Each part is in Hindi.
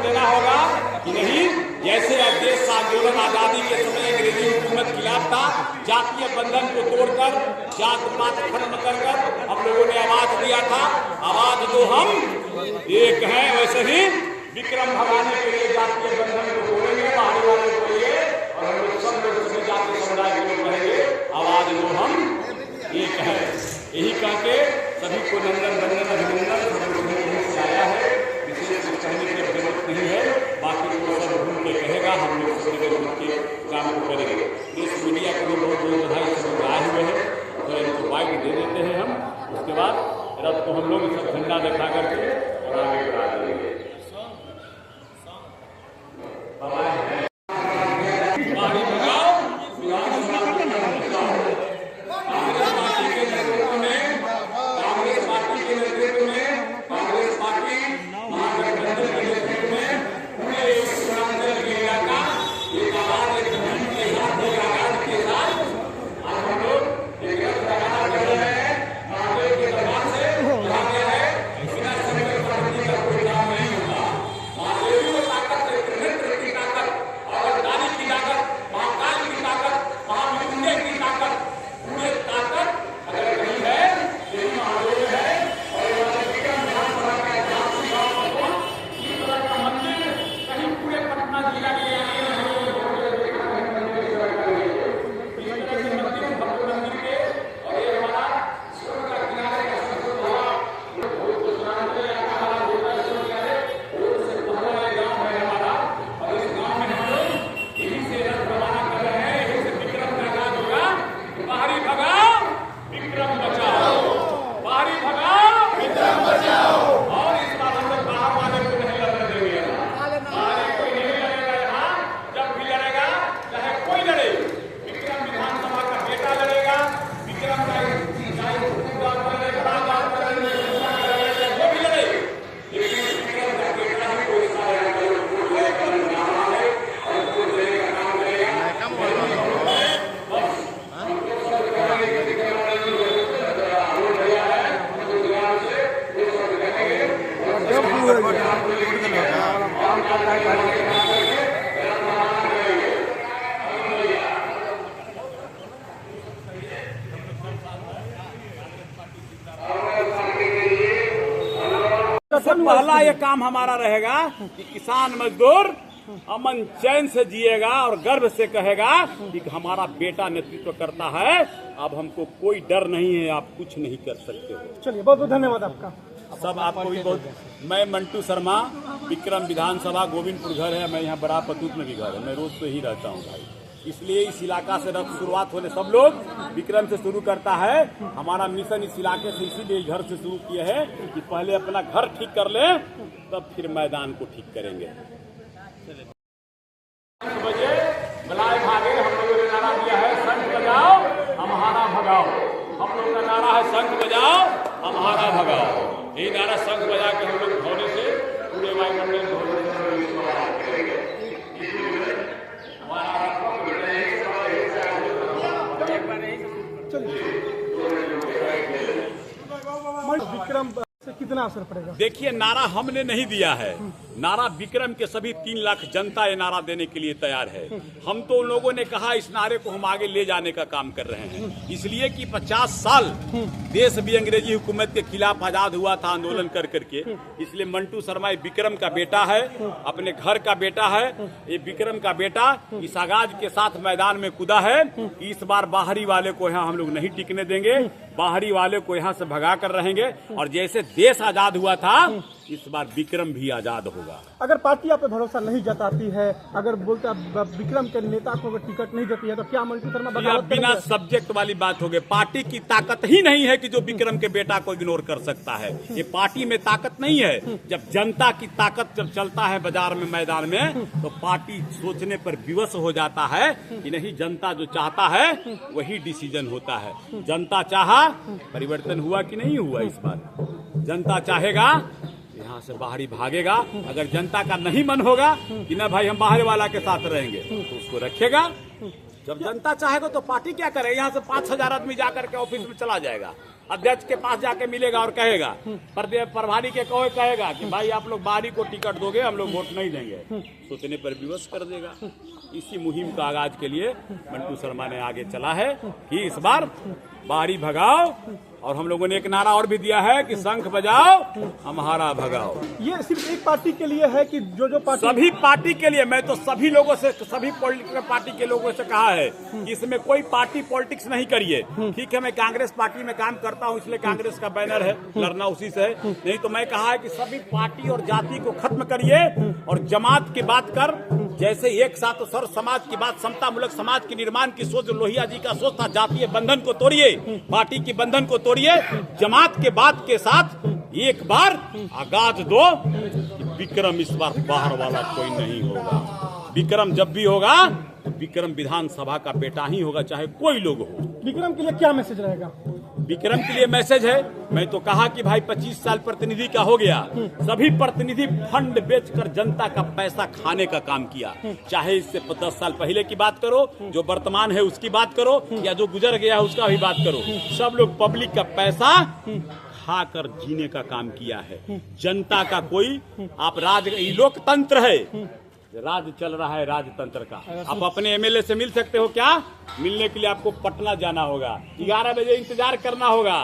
देना होगा कि नहीं। जैसे देश आंदोलन आजादी के समय अंग्रेजी हुकूमत के खिलाफ था, जातीय बंधन को तोड़कर जात पात खत्म कर हम लोगों ने आवाज दिया था, आवाज दो हम एक हैं। वैसे ही विक्रम भगाने के लिए जातीय बंधन को तोड़ेंगे, बाहरी वाले को ये, और हम लोग सब लोग सभी जातीय समुदाय के लोग कहेंगे आवाज दो हम एक है। यही कह के सभी को नंदन वंदन अभिनंदन से आया है, विशेष कहने की जरूरत नहीं है। बाकी को सब घूम के कहेगा, हम लोग सबके के काम को करेंगे। प्रेस मीडिया को भी बहुत बहुत बधाई, सब आए हुए हैं, तो इनको बाइक दे देते हैं हम। उसके बाद रथ को हम लोग सब झंडा दिखा करके और आगे बढ़ा देंगे। पहला ये काम हमारा रहेगा कि किसान मजदूर अमन चैन से जिएगा और गर्व से कहेगा कि हमारा बेटा नेतृत्व करता है, अब हमको कोई डर नहीं है, आप कुछ नहीं कर सकते हो। चलिए, बहुत बहुत धन्यवाद आपका। सब आपको भी बहुत। मैं मंटू शर्मा, विक्रम विधानसभा, गोविंदपुर घर है, मैं यहाँ बड़ा पतूत में भी घर है, मैं रोज तो ही रहता हूँ भाई। इसलिए इस इलाका से रथ शुरुआत होने सब लोग विक्रम से शुरू करता है। हमारा मिशन इस इलाके से इसीलिए घर से शुरू किए हैं कि पहले अपना घर ठीक कर ले, तब फिर मैदान को ठीक करेंगे। बजे बलाए भागे, हम लोगों ने नारा दिया है शंख बजाओ हमारा भगाओ। हम लोग का नारा है शंख बजाओ हमारा भगाओ। यही नारा शंख बजा के हम लोग धोने से पूरे वायुमंडल विक्रम से कितना असर पड़ेगा? देखिए, नारा हमने नहीं दिया है, नारा विक्रम के सभी 3 लाख जनता ये नारा देने के लिए तैयार है। हम तो उन लोगों ने कहा इस नारे को हम आगे ले जाने का काम कर रहे हैं, इसलिए कि 50 साल देश भी अंग्रेजी हुकूमत के खिलाफ आजाद हुआ था आंदोलन कर करके। इसलिए मंटू शर्मा विक्रम का बेटा है, अपने घर का बेटा है। ये विक्रम का बेटा इस आगाज के साथ मैदान में कूदा है कि इस बार बाहरी वाले को यहाँ हम लोग नहीं टिकने देंगे, बाहरी वाले को यहाँ से भगा कर रहेंगे। और जैसे देश आजाद हुआ था, इस बार विक्रम भी आजाद होगा। अगर पार्टी आप पे भरोसा नहीं जताती है, अगर बोलते विक्रम के नेता को अगर टिकट नहीं देती है, तो क्या मंटू शर्मा बगावत करेंगे? बिना सब्जेक्ट वाली बात हो गई। पार्टी की ताकत ही नहीं है कि जो विक्रम के बेटा को इग्नोर कर सकता है। ये पार्टी में ताकत नहीं है। जब जनता की ताकत जब चलता है बाजार में, मैदान में, तो पार्टी सोचने पर विवश हो जाता है कि नहीं, जनता जो चाहता है वही डिसीजन होता है। जनता चाहा, परिवर्तन हुआ कि नहीं हुआ? इस बार जनता चाहेगा यहाँ से बाहरी भागेगा। अगर जनता का नहीं मन होगा कि ना भाई हम बाहर वाला के साथ रहेंगे, तो उसको रखेगा। जब जनता चाहेगा तो पार्टी क्या करे, यहाँ से 5000 आदमी जाकर के ऑफिस में चला जाएगा। अध्यक्ष के पास जाके मिलेगा और कहेगा, प्रभारी के कहेगा कि भाई आप लोग बाहरी को टिकट दोगे, हम लोग वोट नहीं देंगे, सोचने पर विवश कर देगा। इसी मुहिम का आगाज के लिए मंटू शर्मा ने आगे चला है कि इस बार बाहरी भगाओ, और हम लोगों ने एक नारा और भी दिया है कि शंख बजाओ हमारा भगाओ। ये सिर्फ एक पार्टी के लिए है कि जो पार्टी, सभी पार्टी के लिए। मैं तो सभी लोगों से, सभी पॉलिटिकल पार्टी के लोगों से कहा है कि इसमें कोई पार्टी पॉलिटिक्स नहीं करिए। ठीक है, मैं कांग्रेस पार्टी में काम करता हूं, इसलिए कांग्रेस का बैनर है, लड़ना उसी से है। नहीं तो मैं कहा है कि सभी पार्टी और जाति को खत्म करिए और जमात की बात कर, जैसे एक साथ सर्व समाज की बात, समता मूलक समाज के निर्माण की सोच लोहिया जी का सोच था। जातीय बंधन को तोड़िए, पार्टी की बंधन को तोड़िए, जमात के बात के साथ एक बार आगाज दो कि विक्रम इस बार बाहर वाला कोई नहीं होगा। विक्रम जब भी होगा तो विक्रम विधानसभा का बेटा ही होगा, चाहे कोई लोग हो। विक्रम के लिए क्या मैसेज रहेगा? विक्रम के लिए मैसेज है, मैं तो कहा कि भाई 25 साल प्रतिनिधि का हो गया, सभी प्रतिनिधि फंड बेचकर जनता का पैसा खाने का काम किया। चाहे इससे 10 साल पहले की बात करो, जो वर्तमान है उसकी बात करो, या जो गुजर गया है उसका भी बात करो, सब लोग पब्लिक का पैसा खाकर जीने का काम किया है। जनता का कोई आप लोकतंत्र है, राज चल रहा है राजतंत्र का। आप अपने एमएलए से मिल सकते हो क्या? मिलने के लिए आपको पटना जाना होगा, 11 बजे इंतजार करना होगा,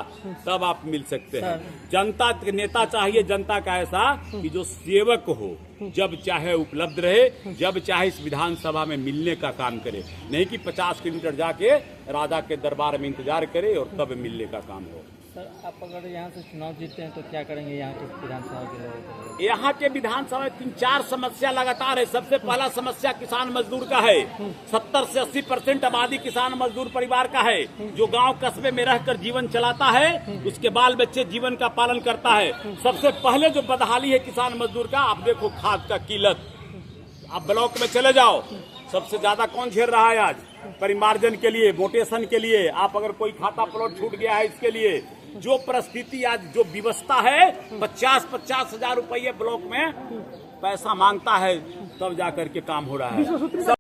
तब आप मिल सकते हैं। जनता के नेता चाहिए, जनता का ऐसा कि जो सेवक हो, जब चाहे उपलब्ध रहे, जब चाहे इस विधानसभा में मिलने का काम करे, नहीं कि 50 किलोमीटर जाके राजा के दरबार में इंतजार करे और तब मिलने का काम हो। सर, आप अगर यहाँ से चुनाव जीतते हैं तो क्या करेंगे यहाँ के विधानसभा के लोग? यहाँ के विधानसभा में 3-4 समस्या लगातार है। सबसे पहला समस्या किसान मजदूर का है। 70 से 80% आबादी किसान मजदूर परिवार का है, जो गांव कस्बे में रहकर जीवन चलाता है, उसके बाल बच्चे जीवन का पालन करता है। सबसे पहले जो बदहाली है किसान मजदूर का, आप देखो खाद का किल्लत, आप ब्लॉक में चले जाओ, सबसे ज्यादा कौन झेल रहा है आज? परिमार्जन के लिए, मोटेशन के लिए, आप अगर कोई खाता प्लॉट छूट गया है इसके लिए, जो परिस्थिति आज, जो व्यवस्था है, 50-50 हजार रुपये ब्लॉक में पैसा मांगता है, तब जाकर के काम हो रहा है।